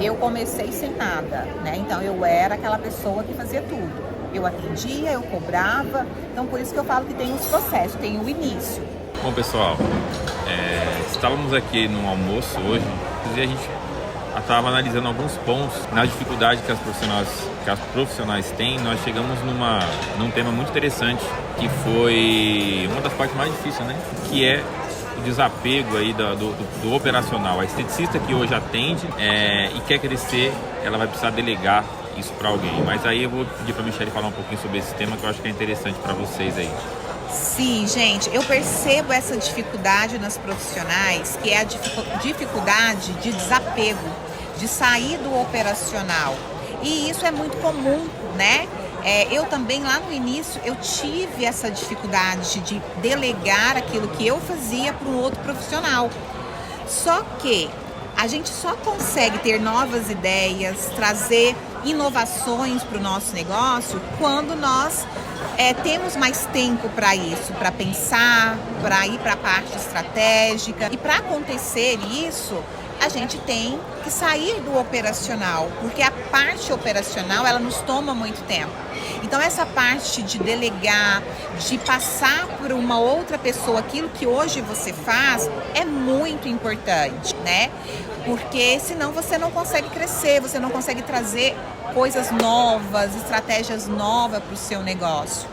Eu comecei sem nada, né? Então eu era aquela pessoa que fazia tudo. Eu atendia, eu cobrava, então por isso que eu falo que tem os processos, tem o início. Bom, pessoal, estávamos aqui no almoço hoje e a gente estava analisando alguns pontos na dificuldade que as profissionais têm. Nós chegamos num tema muito interessante, que foi uma das partes mais difíceis, né? Que é o desapego aí do operacional. A esteticista que hoje atende e quer crescer, ela vai precisar delegar isso para alguém. Mas aí eu vou pedir para a Michelle falar um pouquinho sobre esse tema, que eu acho que é interessante para vocês aí. Sim, gente, eu percebo essa dificuldade nas profissionais, que é a dificuldade de desapego, de sair do operacional. E isso é muito comum, né? Eu também, lá no início, eu tive essa dificuldade de delegar aquilo que eu fazia para um outro profissional. Só que a gente só consegue ter novas ideias, trazer inovações para o nosso negócio quando nós temos mais tempo para isso, para pensar, para ir para a parte estratégica. E para acontecer isso, a gente tem que sair do operacional, porque a parte operacional, ela nos toma muito tempo. Então essa parte de delegar, de passar por uma outra pessoa aquilo que hoje você faz, é muito importante, né? Porque senão você não consegue crescer, você não consegue trazer coisas novas, estratégias novas para o seu negócio.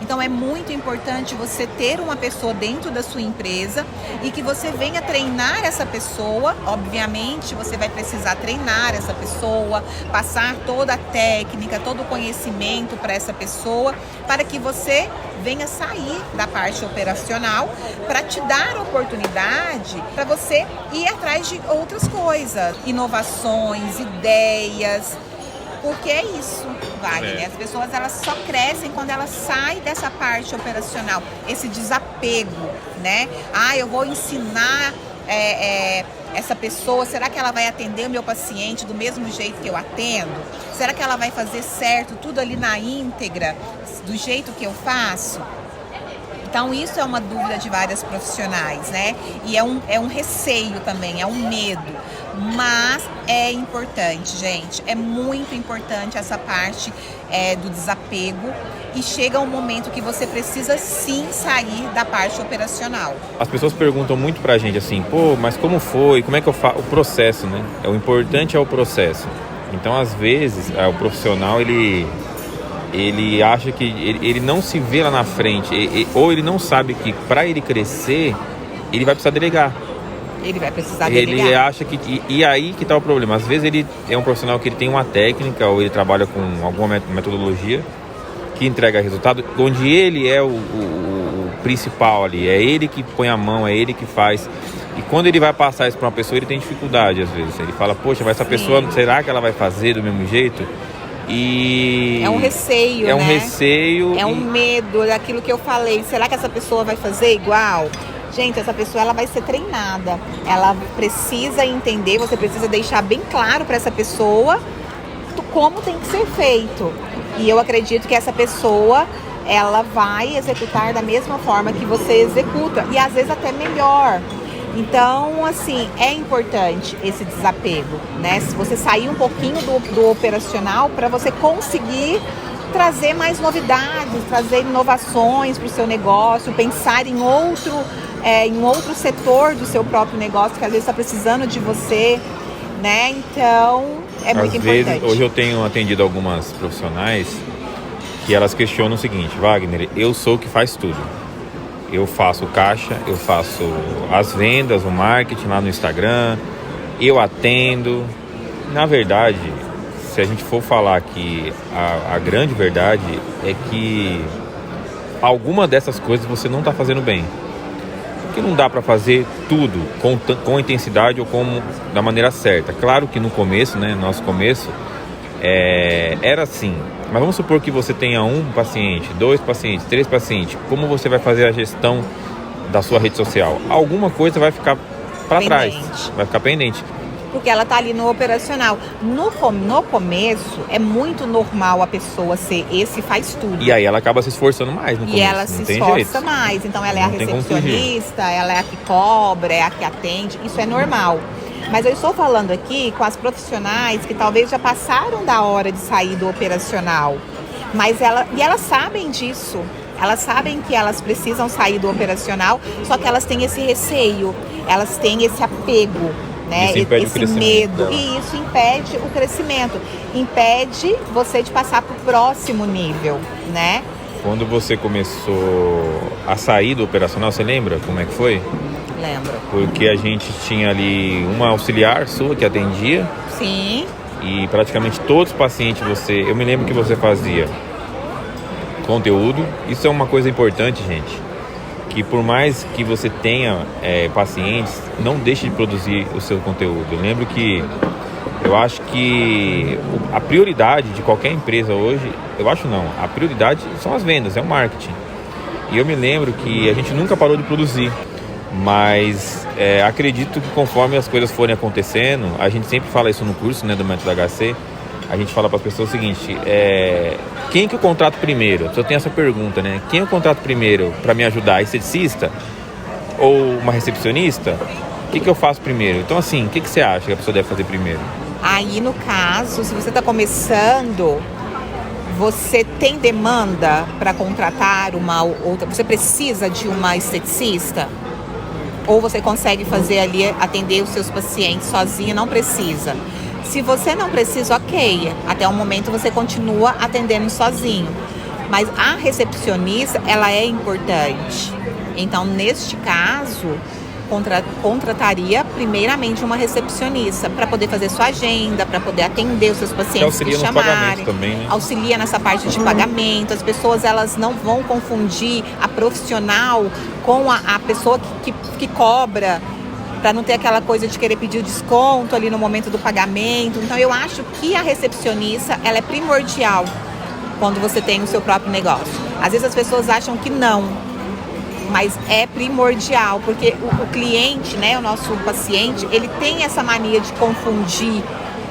Então é muito importante você ter uma pessoa dentro da sua empresa e que você venha treinar essa pessoa. Obviamente você vai precisar treinar essa pessoa, passar toda a técnica, todo o conhecimento para essa pessoa, para que você venha sair da parte operacional, para te dar oportunidade para você ir atrás de outras coisas, inovações, ideias. Porque é isso, Wagner. As pessoas, elas só crescem quando elas saem dessa parte operacional. Esse desapego, né? Eu vou ensinar essa pessoa. Será que ela vai atender o meu paciente do mesmo jeito que eu atendo? Será que ela vai fazer certo tudo ali na íntegra, do jeito que eu faço? Então isso é uma dúvida de várias profissionais, né? E é um receio também, é um medo. Mas é importante, gente. É muito importante essa parte do desapego. E chega um momento que você precisa sim sair da parte operacional. As pessoas perguntam muito pra gente assim, mas como foi? Como é que eu faço? O processo, né? O importante é o processo. Então, às vezes, o profissional, ele acha que ele não se vê lá na frente, ou ele não sabe que para ele crescer, ele vai precisar delegar. Ele vai precisar delegar. Ele acha que... E aí que está o problema. Às vezes ele é um profissional que ele tem uma técnica, ou ele trabalha com alguma metodologia que entrega resultado, onde ele é o principal ali. É ele que põe a mão, é ele que faz. E quando ele vai passar isso para uma pessoa, ele tem dificuldade às vezes. Ele fala, poxa, mas essa pessoa, será que ela vai fazer do mesmo jeito? E é um receio, né? É um receio. É um medo daquilo que eu falei. Será que essa pessoa vai fazer igual? Gente, essa pessoa, ela vai ser treinada. Ela precisa entender, você precisa deixar bem claro para essa pessoa como tem que ser feito. E eu acredito que essa pessoa, ela vai executar da mesma forma que você executa. E às vezes até melhor. Então, assim, é importante esse desapego, né? Se você sair um pouquinho do operacional para você conseguir trazer mais novidades, trazer inovações para o seu negócio, pensar em outro setor do seu próprio negócio que às vezes está precisando de você, né? Então, é muito importante. Hoje eu tenho atendido algumas profissionais que elas questionam o seguinte, Wagner, eu sou o que faz tudo. Eu faço caixa, eu faço as vendas, o marketing lá no Instagram, eu atendo. Na verdade, se a gente for falar que a grande verdade é que alguma dessas coisas você não está fazendo bem. Porque não dá para fazer tudo com intensidade ou da maneira certa. Claro que no começo, né, nosso começo, era assim. Mas vamos supor que você tenha um paciente, 2 pacientes, 3 pacientes. Como você vai fazer a gestão da sua rede social? Alguma coisa vai ficar para trás, vai ficar pendente. Porque ela tá ali no operacional. No começo, é muito normal a pessoa ser esse faz tudo. E aí ela acaba se esforçando mais no começo. E ela se esforça mais. Então ela é a recepcionista, ela é a que cobra, é a que atende. Isso é normal. Mas eu estou falando aqui com as profissionais que talvez já passaram da hora de sair do operacional. Elas sabem disso. Elas sabem que elas precisam sair do operacional, só que elas têm esse receio, elas têm esse apego, né? Esse medo. Dela. E isso impede o crescimento. Impede você de passar para o próximo nível, né? Quando você começou a sair do operacional, você lembra como é que foi? Lembro. Porque a gente tinha ali uma auxiliar sua que atendia. Sim. E praticamente todos os pacientes eu me lembro que você fazia conteúdo. Isso é uma coisa importante, gente, que por mais que você tenha pacientes, não deixe de produzir o seu conteúdo. Eu acho que a prioridade de qualquer empresa hoje, a prioridade são as vendas, é o marketing. E eu me lembro que a gente nunca parou de produzir, mas acredito que conforme as coisas forem acontecendo, a gente sempre fala isso no curso, né, do Método HC, a gente fala para as pessoas o seguinte, quem que eu contrato primeiro? Eu tenho essa pergunta, né? Quem eu contrato primeiro para me ajudar? A esteticista? Ou uma recepcionista? O que eu faço primeiro? Então, assim, o que você acha que a pessoa deve fazer primeiro? Aí, no caso, se você está começando, você tem demanda para contratar uma outra... Você precisa de uma esteticista? Ou você consegue fazer ali, atender os seus pacientes sozinho? Não precisa. Se você não precisa, ok. Até o momento você continua atendendo sozinho. Mas a recepcionista, ela é importante. Então, neste caso, contrataria primeiramente uma recepcionista para poder fazer sua agenda, para poder atender os seus pacientes que chamarem. Também, né? Auxilia nessa parte de pagamento. As pessoas, elas não vão confundir a profissional com a pessoa que cobra, para não ter aquela coisa de querer pedir o desconto ali no momento do pagamento. Então, eu acho que a recepcionista, ela é primordial quando você tem o seu próprio negócio. Às vezes as pessoas acham que não, mas é primordial, porque o cliente, né, o nosso paciente, ele tem essa mania de confundir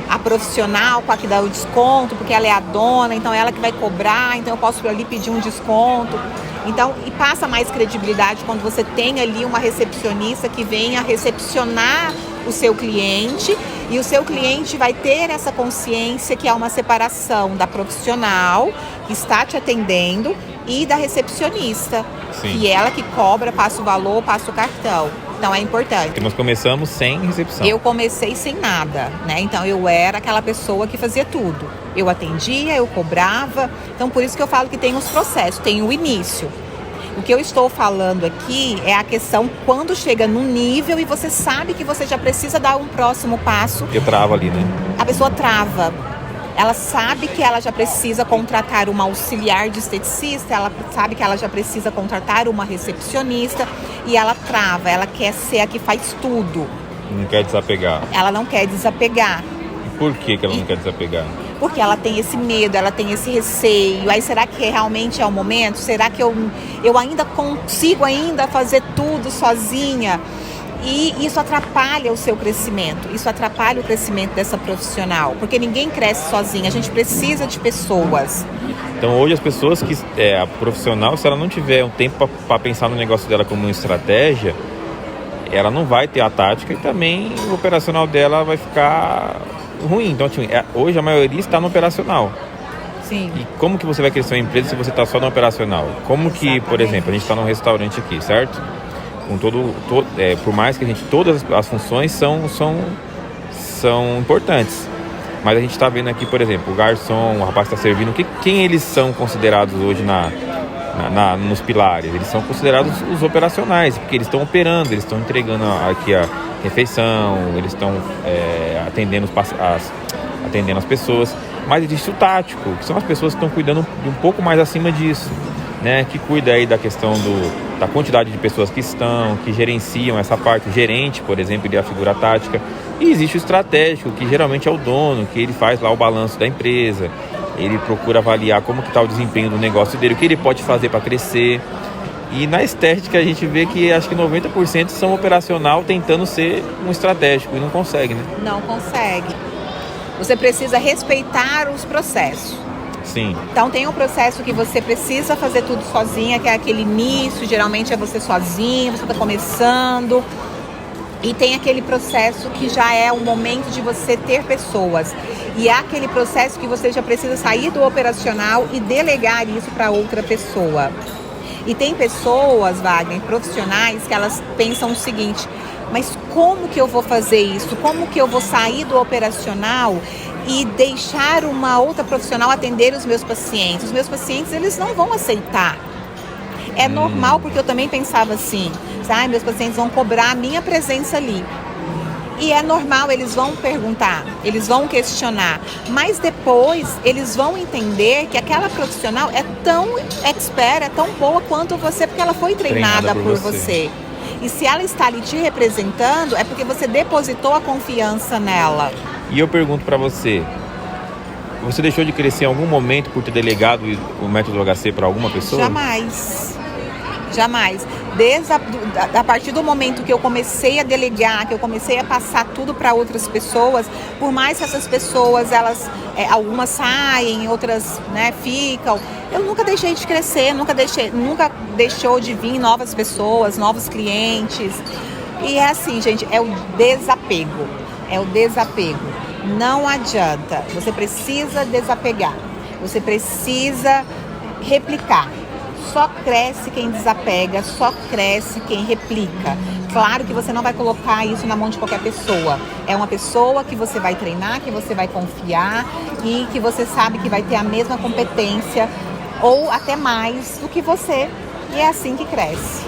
a profissional com a que dá o desconto, porque ela é a dona, então ela que vai cobrar, então eu posso ali pedir um desconto. Então, e passa mais credibilidade quando você tem ali uma recepcionista que venha recepcionar o seu cliente, e o seu cliente vai ter essa consciência que há uma separação da profissional que está te atendendo e da recepcionista. Sim. E ela que cobra, passa o valor, passa o cartão. Então é importante. Porque nós começamos sem recepção. Eu comecei sem nada, né? Então eu era aquela pessoa que fazia tudo. Eu atendia, eu cobrava. Então por isso que eu falo que tem os processos, tem o início. O que eu estou falando aqui é a questão quando chega num nível e você sabe que você já precisa dar um próximo passo. Eu trava ali, né? A pessoa trava. Ela sabe que ela já precisa contratar uma auxiliar de esteticista, ela sabe que ela já precisa contratar uma recepcionista e ela trava, ela quer ser a que faz tudo. Não quer desapegar. Ela não quer desapegar. E por que ela não quer desapegar? Porque ela tem esse medo, ela tem esse receio. Aí será que realmente é o momento? Será que eu ainda consigo fazer tudo sozinha? E isso atrapalha o seu crescimento, isso atrapalha o crescimento dessa profissional, porque ninguém cresce sozinha, a gente precisa de pessoas. Então hoje as pessoas que a profissional, se ela não tiver um tempo para pensar no negócio dela como uma estratégia, ela não vai ter a tática e também o operacional dela vai ficar ruim. Então hoje a maioria está no operacional. Sim. E como que você vai crescer uma empresa se você está só no operacional? Como que, por exemplo, a gente está num restaurante aqui, certo? Com por mais que todas as funções são importantes, mas a gente está vendo aqui, por exemplo, o garçom, o rapaz que está servindo, quem eles são considerados hoje nos pilares? Eles são considerados os operacionais, porque eles estão operando, eles estão entregando aqui a refeição, eles estão atendendo as pessoas, mas existe o tático, que são as pessoas que estão cuidando de um pouco mais acima disso, né, que cuida aí da questão da quantidade de pessoas que gerenciam essa parte. O gerente, por exemplo, ele é a figura tática. E existe o estratégico, que geralmente é o dono, que ele faz lá o balanço da empresa, ele procura avaliar como que está o desempenho do negócio dele, o que ele pode fazer para crescer. E na estética a gente vê que acho que 90% são operacional tentando ser um estratégico e não consegue, né? Não consegue. Você precisa respeitar os processos. Sim. Então tem um processo que você precisa fazer tudo sozinha, que é aquele início, geralmente é você sozinho, você está começando. E tem aquele processo que já é o momento de você ter pessoas. E é aquele processo que você já precisa sair do operacional e delegar isso para outra pessoa. E tem pessoas, Wagner, profissionais, que elas pensam o seguinte: mas como que eu vou fazer isso? Como que eu vou sair do operacional e deixar uma outra profissional atender os meus pacientes? Os meus pacientes, eles não vão aceitar. É normal, porque eu também pensava assim, sabe? Meus pacientes vão cobrar a minha presença ali. E é normal, eles vão perguntar, eles vão questionar, mas depois eles vão entender que aquela profissional é tão expert, é tão boa quanto você, porque ela foi treinada por você. E se ela está ali te representando, é porque você depositou a confiança nela. E eu pergunto para você, você deixou de crescer em algum momento por ter delegado o método HC para alguma pessoa? Jamais. Jamais. Desde a partir do momento que eu comecei a delegar, que eu comecei a passar tudo para outras pessoas, por mais que essas pessoas, elas, algumas saem, outras, né, ficam, eu nunca deixei de crescer, nunca deixou de vir novas pessoas, novos clientes. E é assim, gente, é o desapego. É o desapego. Não adianta. Você precisa desapegar. Você precisa replicar. Só cresce quem desapega, só cresce quem replica. Claro que você não vai colocar isso na mão de qualquer pessoa. É uma pessoa que você vai treinar, que você vai confiar e que você sabe que vai ter a mesma competência ou até mais do que você. E é assim que cresce.